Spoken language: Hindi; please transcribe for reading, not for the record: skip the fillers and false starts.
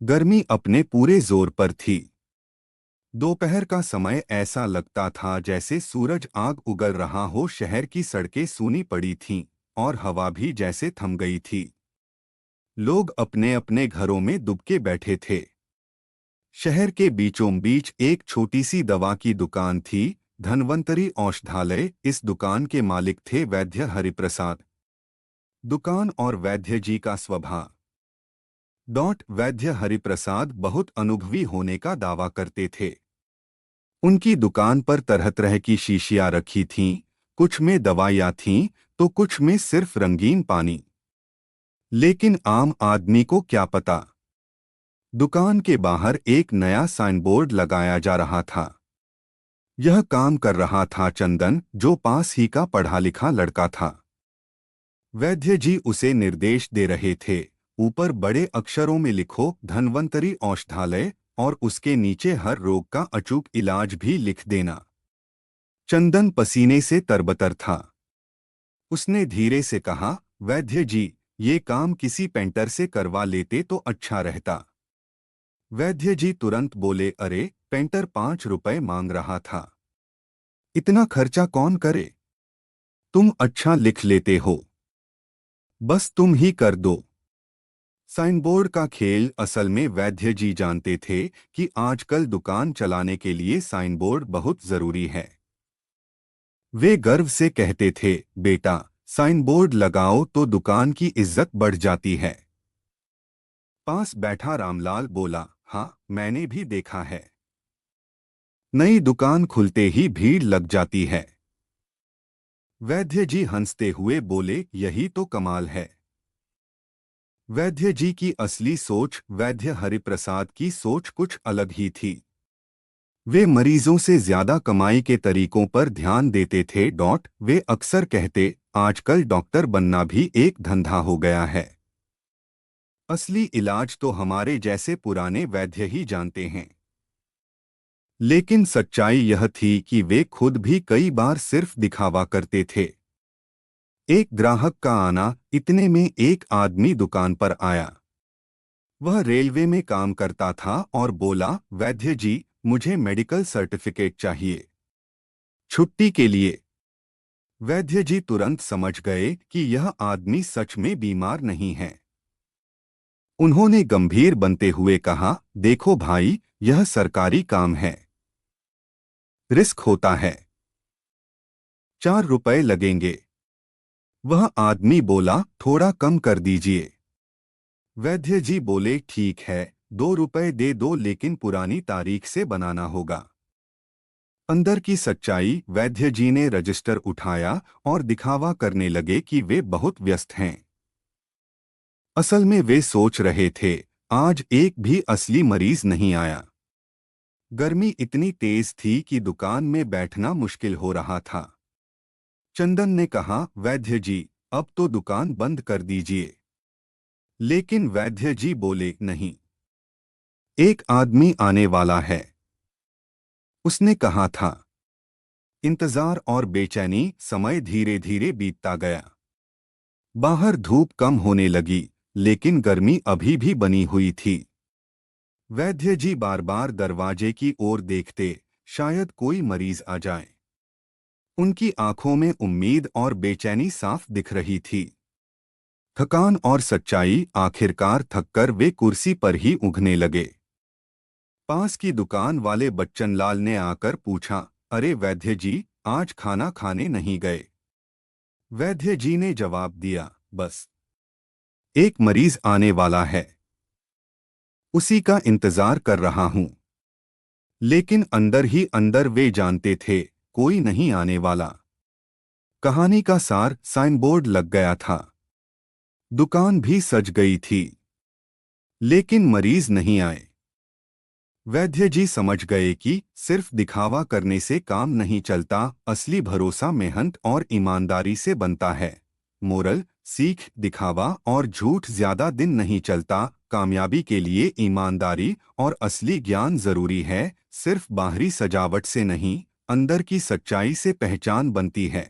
गर्मी अपने पूरे जोर पर थी। दोपहर का समय ऐसा लगता था जैसे सूरज आग उगल रहा हो। शहर की सड़कें सूनी पड़ी थीं और हवा भी जैसे थम गई थी। लोग अपने अपने घरों में दुबके बैठे थे। शहर के बीचों बीच एक छोटी सी दवा की दुकान थी, धन्वंतरी औषधालय। इस दुकान के मालिक थे वैद्य हरिप्रसाद। दुकान और वैद्य जी का स्वभाव। वैद्य हरिप्रसाद बहुत अनुभवी होने का दावा करते थे। उनकी दुकान पर तरह तरह की शीशियां रखी थीं, कुछ में दवाइयां थीं तो कुछ में सिर्फ रंगीन पानी। लेकिन आम आदमी को क्या पता। दुकान के बाहर एक नया साइन बोर्ड लगाया जा रहा था। यह काम कर रहा था चंदन, जो पास ही का पढ़ा लिखा लड़का था। वैद्य जी उसे निर्देश दे रहे थे, ऊपर बड़े अक्षरों में लिखो धन्वंतरी औषधालय, और उसके नीचे हर रोग का अचूक इलाज भी लिख देना। चंदन पसीने से तरबतर था। उसने धीरे से कहा, वैद्य जी, ये काम किसी पेंटर से करवा लेते तो अच्छा रहता। वैद्य जी तुरंत बोले, अरे, पेंटर 5 रुपए मांग रहा था। इतना खर्चा कौन करे। तुम अच्छा लिख लेते हो, बस तुम ही कर दो। साइन बोर्ड का खेल असल में वैद्य जी जानते थे कि आजकल दुकान चलाने के लिए साइन बोर्ड बहुत जरूरी है। वे गर्व से कहते थे, बेटा, साइन बोर्ड लगाओ तो दुकान की इज्जत बढ़ जाती है। पास बैठा रामलाल बोला, हाँ, मैंने भी देखा है। नई दुकान खुलते ही भीड़ लग जाती है। वैद्य जी हंसते हुए बोले, यही तो कमाल है। वैद्य जी की असली सोच, वैद्य हरिप्रसाद की सोच कुछ अलग ही थी। वे मरीजों से ज्यादा कमाई के तरीकों पर ध्यान देते थे। वे अक्सर कहते, आजकल डॉक्टर बनना भी एक धंधा हो गया है। असली इलाज तो हमारे जैसे पुराने वैद्य ही जानते हैं। लेकिन सच्चाई यह थी कि वे खुद भी कई बार सिर्फ दिखावा करते थे। एक ग्राहक का आना, इतने में एक आदमी दुकान पर आया। वह रेलवे में काम करता था और बोला, वैद्य जी, मुझे मेडिकल सर्टिफिकेट चाहिए, छुट्टी के लिए। वैद्य जी तुरंत समझ गए कि यह आदमी सच में बीमार नहीं है। उन्होंने गंभीर बनते हुए कहा, देखो भाई, यह सरकारी काम है, रिस्क होता है। 4 रुपए लगेंगे। वह आदमी बोला, थोड़ा कम कर दीजिए। वैद्य जी बोले, ठीक है, 2 रुपए दे दो, लेकिन पुरानी तारीख से बनाना होगा। अंदर की सच्चाई, वैद्य जी ने रजिस्टर उठाया और दिखावा करने लगे कि वे बहुत व्यस्त हैं। असल में वे सोच रहे थे, आज एक भी असली मरीज नहीं आया। गर्मी इतनी तेज थी कि दुकान में बैठना मुश्किल हो रहा था। चंदन ने कहा, वैद्य जी, अब तो दुकान बंद कर दीजिए। लेकिन वैद्य जी बोले, नहीं, एक आदमी आने वाला है। उसने कहा था। इंतजार और बेचैनी, समय धीरे धीरे बीतता गया। बाहर धूप कम होने लगी, लेकिन गर्मी अभी भी बनी हुई थी। वैद्य जी बार बार दरवाजे की ओर देखते, शायद कोई मरीज आ जाए। उनकी आंखों में उम्मीद और बेचैनी साफ दिख रही थी। थकान और सच्चाई, आखिरकार थककर वे कुर्सी पर ही ऊँघने लगे। पास की दुकान वाले बच्चन लाल ने आकर पूछा, अरे वैद्य जी, आज खाना खाने नहीं गए। वैद्य जी ने जवाब दिया, बस एक मरीज आने वाला है, उसी का इंतजार कर रहा हूं। लेकिन अंदर ही अंदर वे जानते थे, कोई नहीं आने वाला। कहानी का सार, साइन बोर्ड लग गया था, दुकान भी सज गई थी, लेकिन मरीज नहीं आए। वैद्य जी समझ गए कि सिर्फ दिखावा करने से काम नहीं चलता, असली भरोसा मेहनत और ईमानदारी से बनता है। मोरल, सीख, दिखावा और झूठ ज्यादा दिन नहीं चलता। कामयाबी के लिए ईमानदारी और असली ज्ञान जरूरी है। सिर्फ बाहरी सजावट से नहीं, अंदर की सच्चाई से पहचान बनती है।